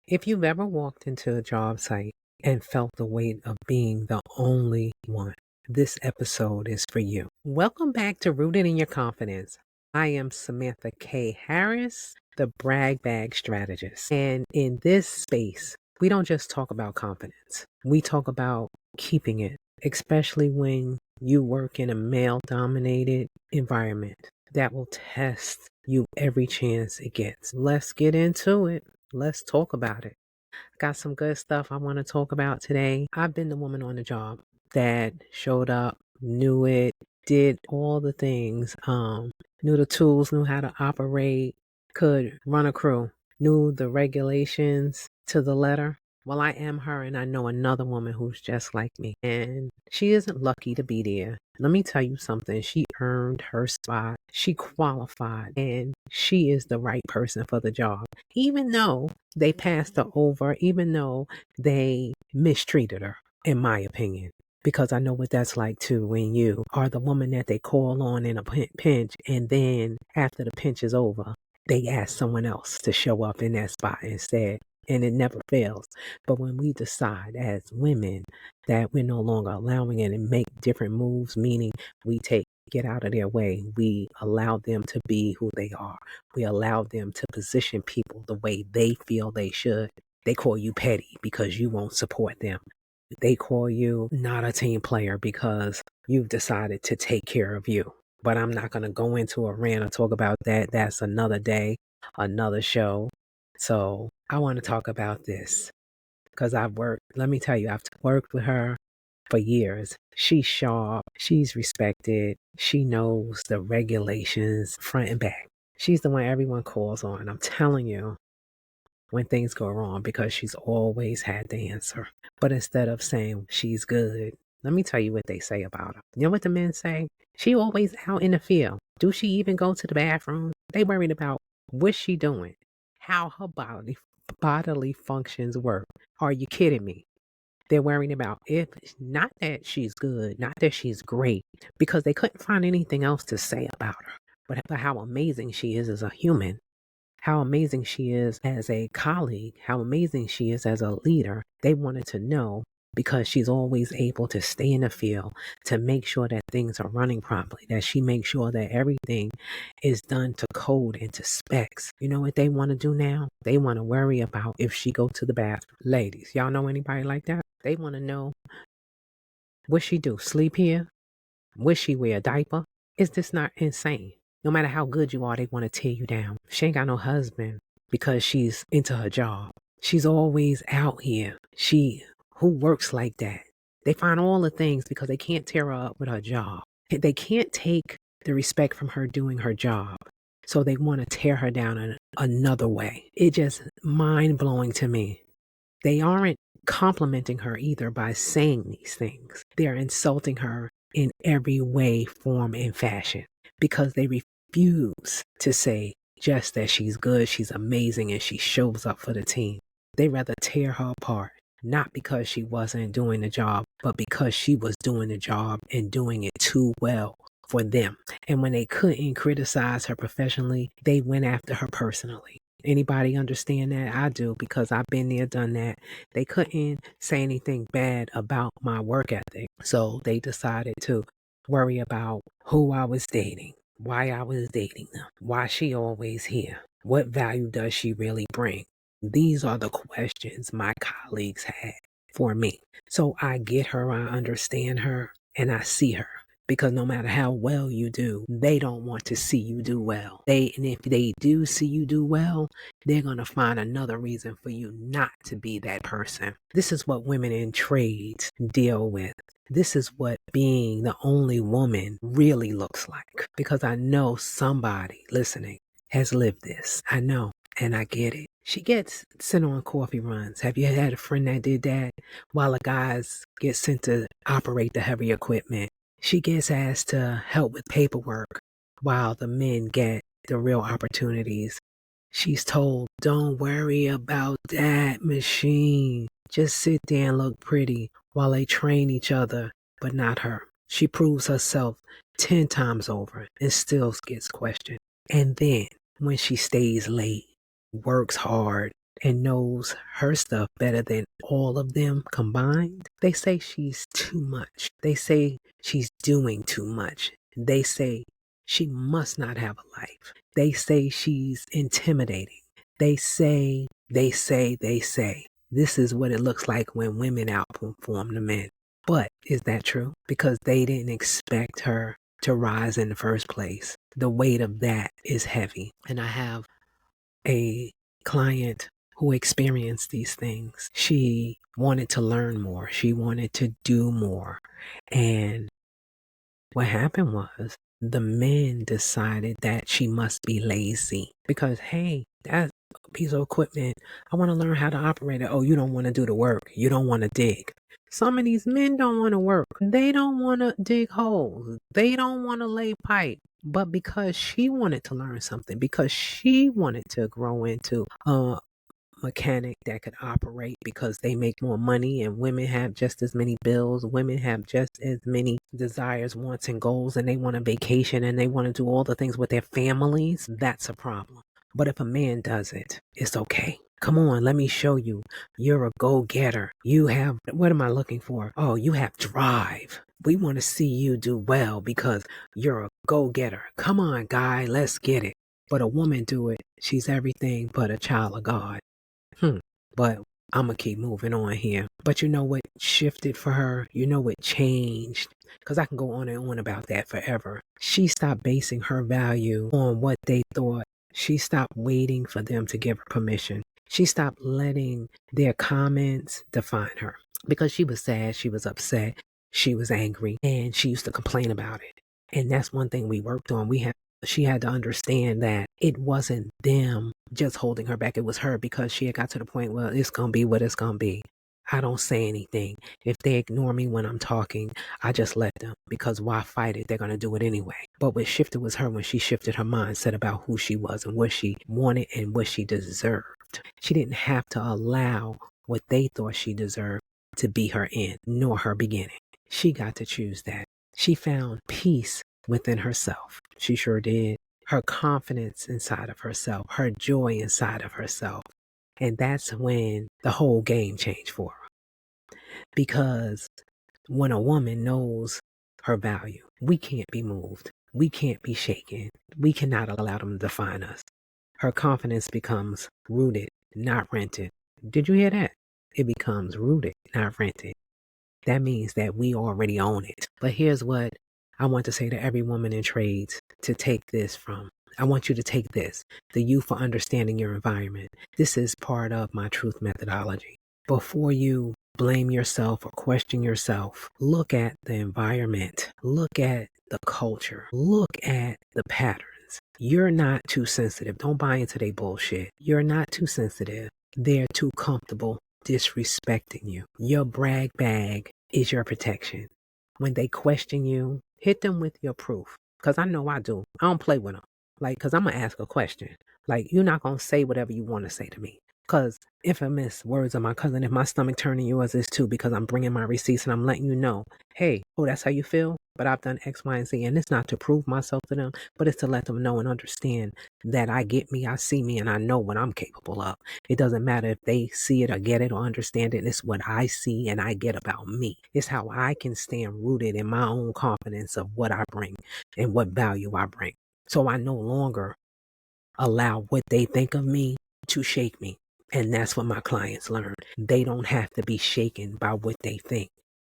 If you've ever walked into a job site and felt the weight of being the only one, this episode is for you. Welcome back to Rooted in Your Confidence. I am Samantha K. Harris, the Brag Bag Strategist. And in this space, we don't just talk about confidence. We talk about keeping it, especially when you work in a male-dominated environment that will test you every chance it gets. Let's get into it. Let's talk about it. Got some good stuff I want to talk about today. I've been the woman on the job that showed up, knew it, did all the things, knew the tools, knew how to operate, could run a crew, knew the regulations to the letter. Well, I am her, and I know another woman who's just like me, and she isn't lucky to be there. Let me tell you something. She earned her spot. She qualified, and she is the right person for the job. Even though they passed her over, even though they mistreated her, in my opinion. Because I know what that's like too when you are the woman that they call on in a pinch, and then after the pinch is over, they ask someone else to show up in that spot instead. And it never fails. But when we decide as women that we're no longer allowing it and make different moves, meaning we get out of their way, we allow them to be who they are. We allow them to position people the way they feel they should. They call you petty because you won't support them. They call you not a team player because you've decided to take care of you. But I'm not going to go into a rant or talk about that. That's another day, another show. So I want to talk about this because let me tell you, I've worked with her for years. She's sharp. She's respected. She knows the regulations front and back. She's the one everyone calls on. I'm telling you, when things go wrong, because she's always had the answer. But instead of saying she's good, let me tell you what they say about her. You know what the men say? She always out in the field. Do she even go to the bathroom? They worried about what's she doing, how her bodily functions work. Are you kidding me? They're worrying about if not that she's good, not that she's great, because they couldn't find anything else to say about her, but how amazing she is as a human, how amazing she is as a colleague, how amazing she is as a leader. They wanted to know because she's always able to stay in the field to make sure that things are running properly, that she makes sure that everything is done to code and to specs. You know what they want to do now? They want to worry about if she go to the bathroom. Ladies, y'all know anybody like that? They want to know, what she do? Sleep here? Would she wear a diaper? Is this not insane? No matter how good you are, they want to tear you down. She ain't got no husband because she's into her job. She's always out here. Who works like that? They find all the things because they can't tear her up with her job. They can't take the respect from her doing her job. So they want to tear her down in another way. It just mind-blowing to me. They aren't complimenting her either by saying these things. They're insulting her in every way, form, and fashion because they refuse to say just that she's good, she's amazing, and she shows up for the team. They rather tear her apart, not because she wasn't doing the job, but because she was doing the job and doing it too well for them. And when they couldn't criticize her professionally, they went after her personally. Anybody understand that? I do, because I've been there, done that. They couldn't say anything bad about my work ethic. So they decided to worry about who I was dating, why I was dating them, why she always here, what value does she really bring? These are the questions my colleagues had for me. So I get her, I understand her, and I see her. Because no matter how well you do, they don't want to see you do well. And if they do see you do well, they're going to find another reason for you not to be that person. This is what women in trades deal with. This is what being the only woman really looks like. Because I know somebody listening has lived this. I know, and I get it. She gets sent on coffee runs. Have you had a friend that did that? While the guys get sent to operate the heavy equipment. She gets asked to help with paperwork while the men get the real opportunities. She's told, don't worry about that machine. Just sit there and look pretty while they train each other, but not her. She proves herself 10 times over and still gets questioned. And then when she stays late, works hard, and knows her stuff better than all of them combined, they say she's too much. They say she's doing too much. They say she must not have a life. They say she's intimidating. They say. This is what it looks like when women outperform the men. But is that true? Because they didn't expect her to rise in the first place. The weight of that is heavy. And I have a client who experienced these things. She wanted to learn more. She wanted to do more. And what happened was the men decided that she must be lazy because, hey, that's a piece of equipment. I want to learn how to operate it. Oh, you don't want to do the work. You don't want to dig. Some of these men don't want to work. They don't want to dig holes. They don't want to lay pipe. But because she wanted to learn something, because she wanted to grow into mechanic that could operate because they make more money and women have just as many bills, women have just as many desires, wants, and goals, and they want a vacation and they want to do all the things with their families, that's a problem. But if a man does it, it's okay. Come on, let me show you. You're a go-getter. You have, what am I looking for? Oh, you have drive. We want to see you do well because you're a go-getter. Come on, guy, let's get it. But a woman do it, she's everything but a child of God. But I'm going to keep moving on here. But you know what shifted for her? You know what changed? Because I can go on and on about that forever. She stopped basing her value on what they thought. She stopped waiting for them to give her permission. She stopped letting their comments define her. Because she was sad, she was upset, she was angry, and she used to complain about it. And that's one thing we worked on. She had to understand that it wasn't them just holding her back. It was her because she had got to the point, well, it's going to be what it's going to be. I don't say anything. If they ignore me when I'm talking, I just let them because why fight it? They're going to do it anyway. But what shifted was her when she shifted her mindset about who she was and what she wanted and what she deserved. She didn't have to allow what they thought she deserved to be her end, nor her beginning. She got to choose that. She found peace within herself. She sure did. Her confidence inside of herself, her joy inside of herself. And that's when the whole game changed for her. Because when a woman knows her value, we can't be moved. We can't be shaken. We cannot allow them to define us. Her confidence becomes rooted, not rented. Did you hear that? It becomes rooted, not rented. That means that we already own it. But here's what I want to say to every woman in trades to take this from. I want you to take this, the U for understanding your environment. This is part of my truth methodology. Before you blame yourself or question yourself, look at the environment, look at the culture, look at the patterns. You're not too sensitive. Don't buy into their bullshit. You're not too sensitive. They're too comfortable disrespecting you. Your brag bag is your protection. When they question you, hit them with your proof. Because I know I do. I don't play with them. Because I'm going to ask a question. You're not going to say whatever you want to say to me. Because infamous words of my cousin, if my stomach turning yours is too, because I'm bringing my receipts and I'm letting you know, hey, oh, that's how you feel? But I've done X, Y, and Z. And it's not to prove myself to them, but it's to let them know and understand that I get me, I see me, and I know what I'm capable of. It doesn't matter if they see it or get it or understand it. It's what I see and I get about me. It's how I can stand rooted in my own confidence of what I bring and what value I bring. So I no longer allow what they think of me to shake me. And that's what my clients learn. They don't have to be shaken by what they think.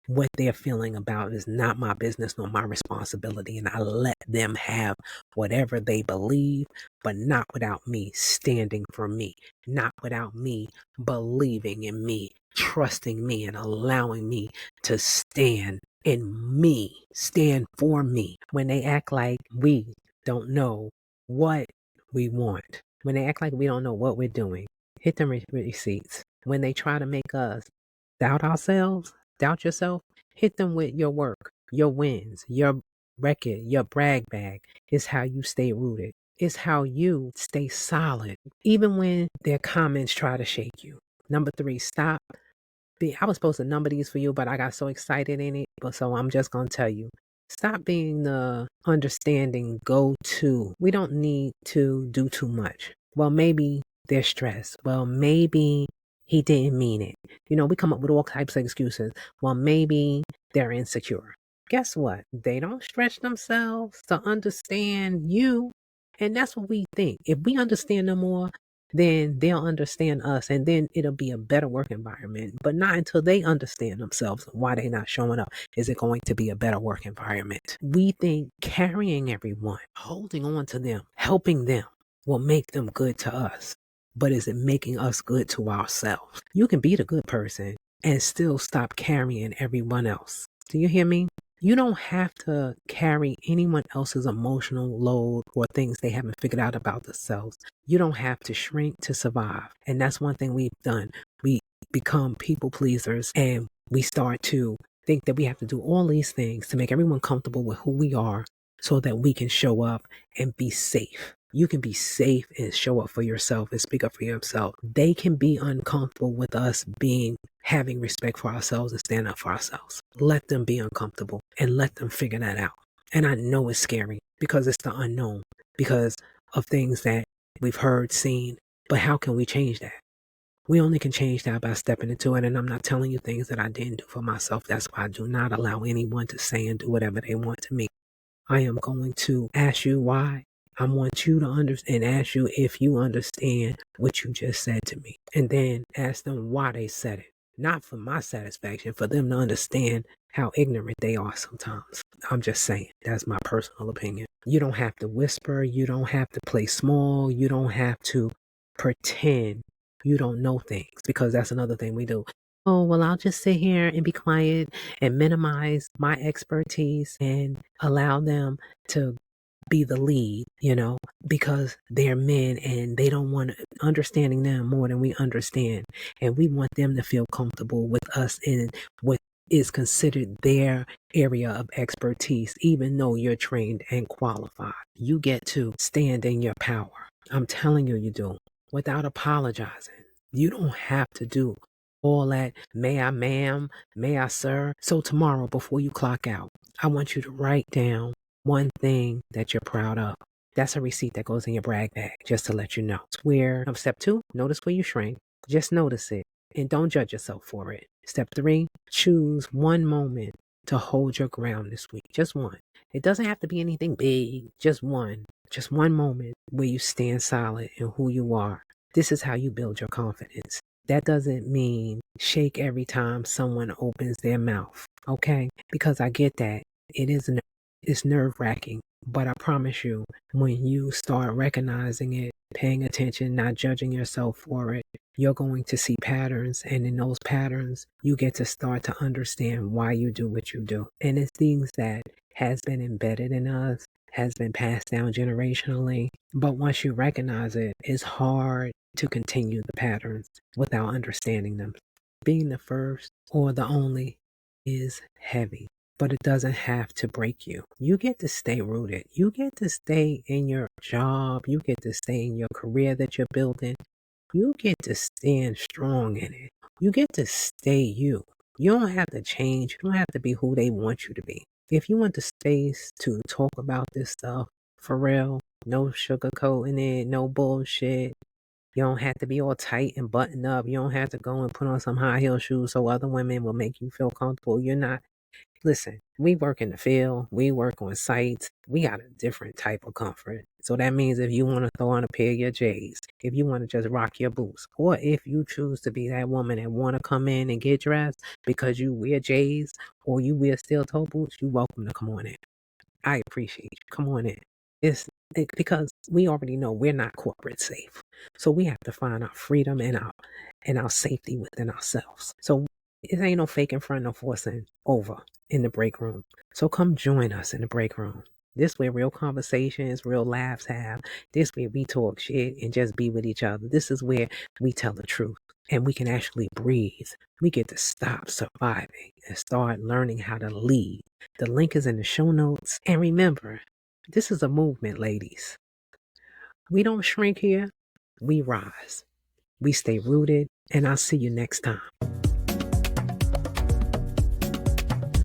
What they're feeling about is not my business nor my responsibility. And I let them have whatever they believe, but not without me standing for me, not without me believing in me, trusting me, and allowing me to stand in me, stand for me. When they act like we don't know what we want, when they act like we don't know what we're doing, hit them receipts. When they try to make us doubt ourselves, doubt yourself, hit them with your work, your wins, your record, your brag bag. Is how you stay rooted. It's how you stay solid, even when their comments try to shake you. Number 3, stop. I was supposed to number these for you, but I got so excited in it. So I'm just going to tell you. Stop being the understanding go-to. We don't need to do too much. Well, maybe they're stressed. Well, maybe he didn't mean it. We come up with all types of excuses. Well, maybe they're insecure. Guess what? They don't stretch themselves to understand you. And that's what we think. If we understand them more, then they'll understand us, and then it'll be a better work environment. But not until they understand themselves and why they're not showing up is it going to be a better work environment. We think carrying everyone, holding on to them, helping them will make them good to us. But is it making us good to ourselves? You can be the good person and still stop carrying everyone else. Do you hear me? You don't have to carry anyone else's emotional load or things they haven't figured out about themselves. You don't have to shrink to survive. And that's one thing we've done. We become people pleasers, and we start to think that we have to do all these things to make everyone comfortable with who we are so that we can show up and be safe. You can be safe and show up for yourself and speak up for yourself. They can be uncomfortable with us having respect for ourselves and stand up for ourselves. Let them be uncomfortable and let them figure that out. And I know it's scary because it's the unknown, because of things that we've heard, seen. But how can we change that? We only can change that by stepping into it. And I'm not telling you things that I didn't do for myself. That's why I do not allow anyone to say and do whatever they want to me. I am going to ask you why. I want you to understand and ask you if you understand what you just said to me. And then ask them why they said it. Not for my satisfaction, for them to understand how ignorant they are sometimes. I'm just saying, that's my personal opinion. You don't have to whisper. You don't have to play small. You don't have to pretend you don't know things, because that's another thing we do. Oh, well, I'll just sit here and be quiet and minimize my expertise and allow them to be the lead, because they're men and they don't want understanding them more than we understand. And we want them to feel comfortable with us in what is considered their area of expertise, even though you're trained and qualified. You get to stand in your power. I'm telling you, you do, without apologizing. You don't have to do all that, may I, ma'am, may I, sir. So tomorrow, before you clock out, I want you to write down one thing that you're proud of. That's a receipt that goes in your brag bag, just to let you know. Step 2, notice where you shrink. Just notice it and don't judge yourself for it. Step 3, choose one moment to hold your ground this week. Just one. It doesn't have to be anything big. Just one. Just one moment where you stand solid in who you are. This is how you build your confidence. That doesn't mean shake every time someone opens their mouth, okay? Because I get that. It's nerve-wracking, but I promise you, when you start recognizing it, paying attention, not judging yourself for it, you're going to see patterns, and in those patterns, you get to start to understand why you do what you do. And it's things that has been embedded in us, has been passed down generationally, but once you recognize it, it's hard to continue the patterns without understanding them. Being the first or the only is heavy, but it doesn't have to break you. You get to stay rooted. You get to stay in your job. You get to stay in your career that you're building. You get to stand strong in it. You get to stay you. You don't have to change. You don't have to be who they want you to be. If you want the space to talk about this stuff for real, no sugarcoating it, no bullshit. You don't have to be all tight and buttoned up. You don't have to go and put on some high heel shoes so other women will make you feel comfortable. You're not. Listen, we work in the field. We work on sites. We got a different type of comfort. So that means if you want to throw on a pair of your J's, if you want to just rock your boots, or if you choose to be that woman that want to come in and get dressed because you wear J's or you wear steel toe boots, you're welcome to come on in. I appreciate you. Come on in. Because we already know we're not corporate safe. So we have to find our freedom and our safety within ourselves. So it ain't no faking front, no forcing over in the break room. So come join us in the break room. This way real conversations, real laughs have. This way we talk shit and just be with each other. This is where we tell the truth and we can actually breathe. We get to stop surviving and start learning how to lead. The link is in the show notes. And remember, this is a movement, ladies. We don't shrink here. We rise. We stay rooted. And I'll see you next time.